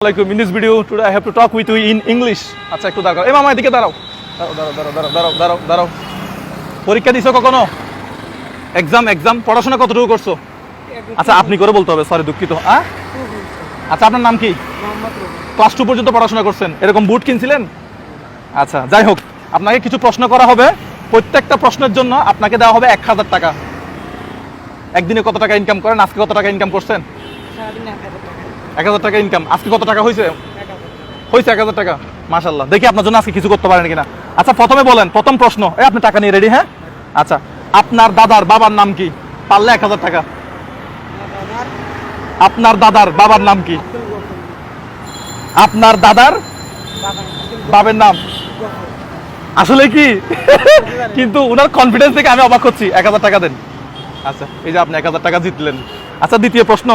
Like in this video today I have to talk with you in English. আচ্ছা একটু দাঁড়াও এই মামা এদিকে দাঁড়াও দাঁড়াও পরীক্ষা দিছো কখনো এক্সাম পড়াশোনা কতটুকু করছো আচ্ছা আপনি করে বলতে হবে সরি দুঃখিত আচ্ছা আপনার নাম কি ক্লাস 2 পর্যন্ত পড়াশোনা করছেন এরকম বুট কিনছিলেন আচ্ছা যাই হোক আপনাকে কিছু প্রশ্ন করা হবে প্রত্যেকটা প্রশ্নের জন্য আপনাকে দেওয়া হবে 1000 টাকা একদিনে কত টাকা ইনকাম করেন আজকে কত টাকা ইনকাম করছেন সারাদিনে 1000 টাকা ইনকাম আজকে কত টাকা হয়েছে 1000 টাকা মাশাআল্লাহ দেখি আপনার জন্য আজকে কিছু করতে পারেন কিনা আচ্ছা প্রথমে বলেন প্রথম প্রশ্ন আপনি টাকা নিয়ে রেডি হ্যাঁ আচ্ছা আপনার দাদার বাবার নাম কি পারলে 1000 টাকা আপনার দাদার বাবার নাম কি আপনার দাদার বাবার নাম আসলে কি কিন্তু ওনার কনফিডেন্স দেখে আমি অবাক হচ্ছি 1000 টাকা দেন আচ্ছা এই যে আপনি 1000 টাকা জিতলেন আচ্ছা দ্বিতীয় প্রশ্ন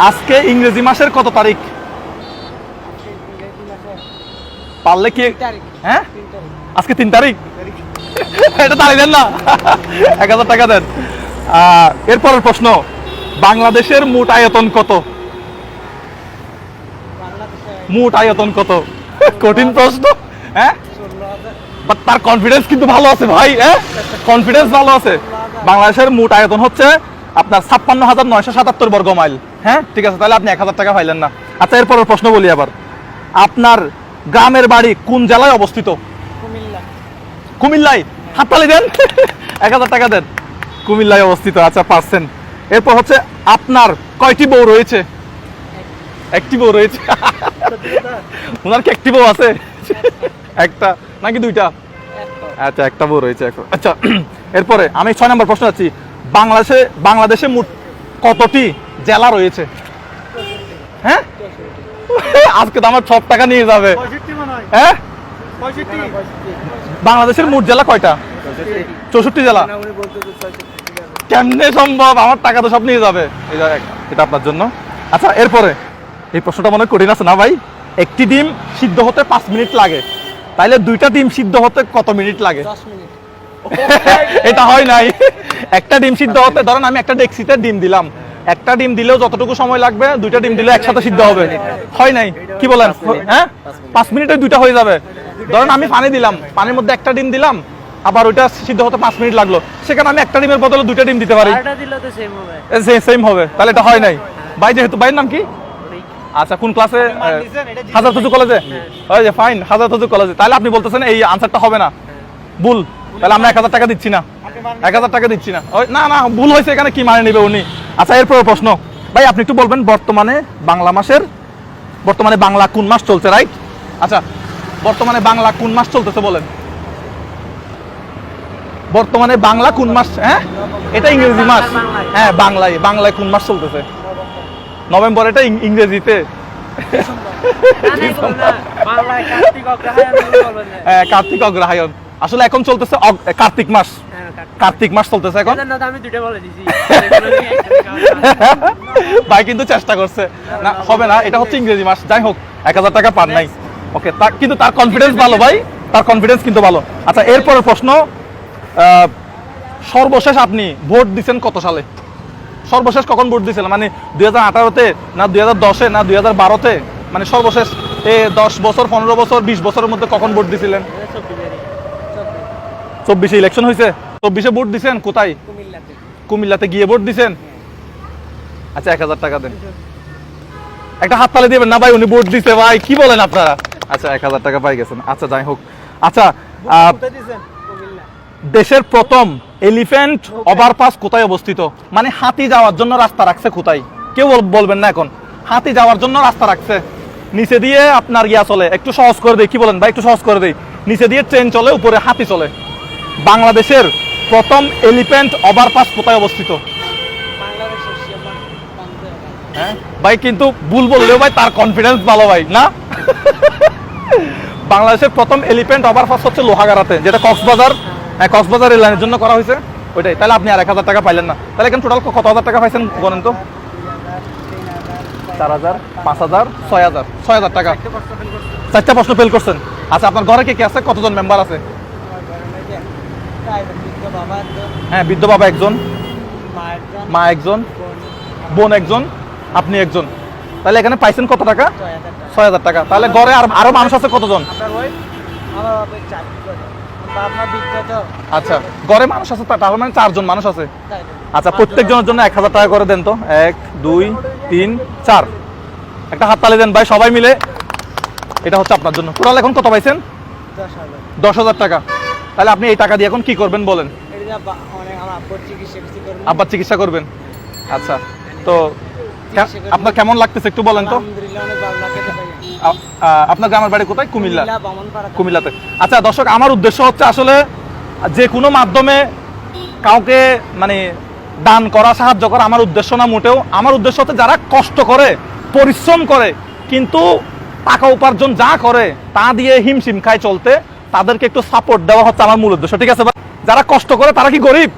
আজকে ইংরেজি মাসের কত তারিখ পারলে কি হ্যাঁ আজকে 3 তারিখ এটা তারিখ দেন না 1000 টাকা দেন এরপরের প্রশ্ন বাংলাদেশের মোট আয়তন কত মোট আয়তন কত কঠিন প্রশ্ন হ্যাঁ বাট তার কনফিডেন্স কিন্তু ভালো আছে ভাই হ্যাঁ কনফিডেন্স ভালো আছে বাংলাদেশের মোট আয়তন হচ্ছে আপনার ৫৬৯৭৭ বর্গ মাইল হ্যাঁ ঠিক আছে তাহলে আপনি 1000 টাকা পাইলেন না আচ্ছা এরপরের প্রশ্ন বলি আবার আপনার গ্রামের বাড়ি কোন জেলায় অবস্থিত কুমিল্লায় হাততালি দেন 1000 টাকা দেন কুমিল্লায় অবস্থিত আচ্ছা পারছেন এরপর হচ্ছে আপনার কয়টি বউ রয়েছে একটি বউ রয়েছে ওনার কি একটি বউ আছে একটা নাকি দুইটা আচ্ছা একটা বউ রয়েছে এখন আচ্ছা এরপরে আমি 6 নম্বর প্রশ্ন আছি বাংলাদেশে মোট কতটি জেলা রয়েছে হ্যাঁ আজকে তো আমার 6 টাকা নিয়ে যাবে হ্যাঁ বাংলাদেশের মোট জেলা কয়টা 64 জেলা কেমনে সম্ভব আমার টাকা তো সব নিয়ে যাবে এটা আপনার জন্য আচ্ছা এরপরে এই প্রশ্নটা মনে কঠিন আছে না ভাই একটি ডিম সিদ্ধ হতে 5 মিনিট লাগে তাইলে দুইটা ডিম সিদ্ধ হতে কত মিনিট লাগে 10 মিনিট এটা হয় নাই একটা ডিম সিদ্ধ হতে ধরেন আমি একটা ডেক্সিতে ডিম দিলাম একটা ডিম দিলেও যতটুকু সময় লাগবে দুইটা ডিম দিলে একসাথে সিদ্ধ হবে হয় নাই কি বলেন হ্যাঁ 5 মিনিটে দুইটা হয়ে যাবে ধরেন আমি পানি দিলাম পানির মধ্যে একটা ডিম দিলাম আবার ওইটা সিদ্ধ হতে 5 মিনিট লাগলো সেখানে আমি একটা ডিমের বদলে দুইটা ডিম দিতে পারি এটা দিলে তো সেম হবে তাহলে এটা হয় নাই ভাই যেহেতু ভাইয়ের নাম কি আচ্ছা কোন ক্লাসে হাজার তুজু কলেজে ওই যে ফাইন হাজার তুজু কলেজে তাহলে আপনি বলতেছেন এই আনসারটা হবে না ভুল তাহলে আমরা 1000 টাকা দিচ্ছি না 1000 টাকা দিচ্ছি না ওই না ভুল হয়েছে এখানে কি মানে নেবে উনি আচ্ছা এরপর প্রশ্ন ভাই আপনি একটু বলবেন বর্তমানে বাংলা কোন মাস চলছে রাইট আচ্ছা বর্তমানে বাংলা কোন মাস চলতেছে বলেন বর্তমানে বাংলা কোন মাস হ্যাঁ এটা ইংরেজি মাস হ্যাঁ বাংলায় কোন মাস চলতেছে নভেম্বর এটা ইংরেজিতে কার্তিক অগ্রহায়ণ আসলে এখন চলতেছে কার্তিক মাস চলতেছে এখন ভাই কিন্তু চেষ্টা করছে না হবে না এটা হচ্ছে ইংরেজি মাস যাই হোক 1000 টাকা পার নাই ওকে কিন্তু তার কনফিডেন্স ভালো ভাই তার কনফিডেন্স কিন্তু ভালো আচ্ছা এরপরের প্রশ্ন সর্বশেষ আপনি ভোট দিচ্ছেন কত সালে সর্বশেষ কখন ভোট দিয়েছিলেন মানে 2018-তে না 2010-এ না 2012-তে মানে সর্বশেষ 10 বছর 15 বছর 20 বছরের মধ্যে কখন ভোট দিয়েছিলেন 24-এ ইলেকশন হয়েছে 24-এ ভোট দিয়েছেন কোথায় কুমিল্লাতে গিয়ে ভোট দিয়েছেন আচ্ছা 1000 টাকা দেন একটা হাততালি দিবেন না ভাই উনি ভোট দিছে ভাই কি বলেন আপনারা আচ্ছা 1000 টাকা পাই গেছেন আচ্ছা যাই হোক আচ্ছা দেশের প্রথম এলিফ্যান্ট ওভারপাস কোথায় অবস্থিত মানে হাতি যাওয়ার জন্য রাস্তা রাখছে কোথায় কেউ বলবেন না এখন হাতি যাওয়ার জন্য রাস্তা রাখছে নিচে দিয়ে আপনার চলে একটু সহজ করে দেই কি বলেন ভাই একটু সহজ করে দেই নিচে দিয়ে ট্রেন চলে উপরে হাতি চলে বাংলাদেশের প্রথম এলিফ্যান্ট ওভারপাস কোথায় অবস্থিত হ্যাঁ ভাই কিন্তু ভুল বললেও ভাই তার কনফিডেন্স ভালো ভাই না বাংলাদেশের প্রথম এলিফ্যান্ট ওভারপাস হচ্ছে লোহাগাড়াতে যেটা কক্সবাজার রেললাইনের জন্য করা হয়েছে ওইটাই তাহলে আপনি আর 1000 টাকা পাইলেন না তাহলে এখন টোটাল কত হাজার টাকা পাইছেন বলেন তো 4000 5000 6000 টাকা 4টা প্রশ্ন ফেল করছেন আচ্ছা আপনার ঘরে কে আছে কতজন মেম্বার আছে হ্যাঁ বৃদ্ধ বাবা একজন মা একজন বোন একজন আপনি একজন তাহলে এখানে পাইছেন কত টাকা? 6,000 টাকা। তাহলে ঘরে আরো মানুষ আছে কতজন? আচ্ছা, ঘরে মানুষ আছে তার মানে 4 জন মানুষ আছে। আচ্ছা, প্রত্যেকজনের জন্য 1000 টাকা করে দেন তো। 1 2 3 4, একটা হাততালি দেন ভাই সবাই মিলে। এটা হচ্ছে আপনার জন্য। টোটাল এখন কত পাইছেন? 10,000 টাকা। তাহলে আপনি এই টাকা দিয়ে এখন কি করবেন বলেন? আব্বার চিকিৎসা করবেন। আচ্ছা, তো আপনার কেমন লাগতেছে একটু বলেন তো। আপনার গ্রামের বাড়ি কোথায়? কুমিল্লা। কুমিল্লাতে। আচ্ছা দর্শক, আমার উদ্দেশ্য হচ্ছে আসলে যে কোনো মাধ্যমে কাউকে মানে দান করা, সাহায্য করা আমার উদ্দেশ্য না মোটেও। আমার উদ্দেশ্য হচ্ছে যারা কষ্ট করে, পরিশ্রম করে, কিন্তু টাকা উপার্জন যা করে তা দিয়ে হিমশিম খায় চলতে, তাদেরকে একটু সাপোর্ট দেওয়া হচ্ছে আমার মূল উদ্দেশ্য। ঠিক আছে ভাই? যারা কষ্ট করে তারা কি গরিব?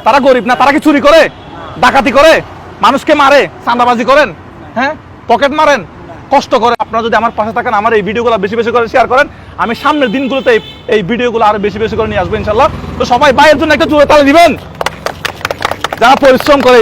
তারা গরিব না। তারা কি চুরি করে, ডাকাতি করে, মানুষকে মারে, চাঁদাবাজি করেন, হ্যাঁ, পকেট মারেন? কষ্ট করে। আপনারা যদি আমার পাশে থাকেন, আমার এই ভিডিওগুলো বেশি বেশি করে শেয়ার করেন, আমি সামনের দিনগুলোতে এই ভিডিওগুলো আরো বেশি বেশি করে নিয়ে আসবো ইনশাল্লাহ। তো সবাই ভাইয়ের জন্য একটা জোরে তালি দিবেন যারা পরিশ্রম করে।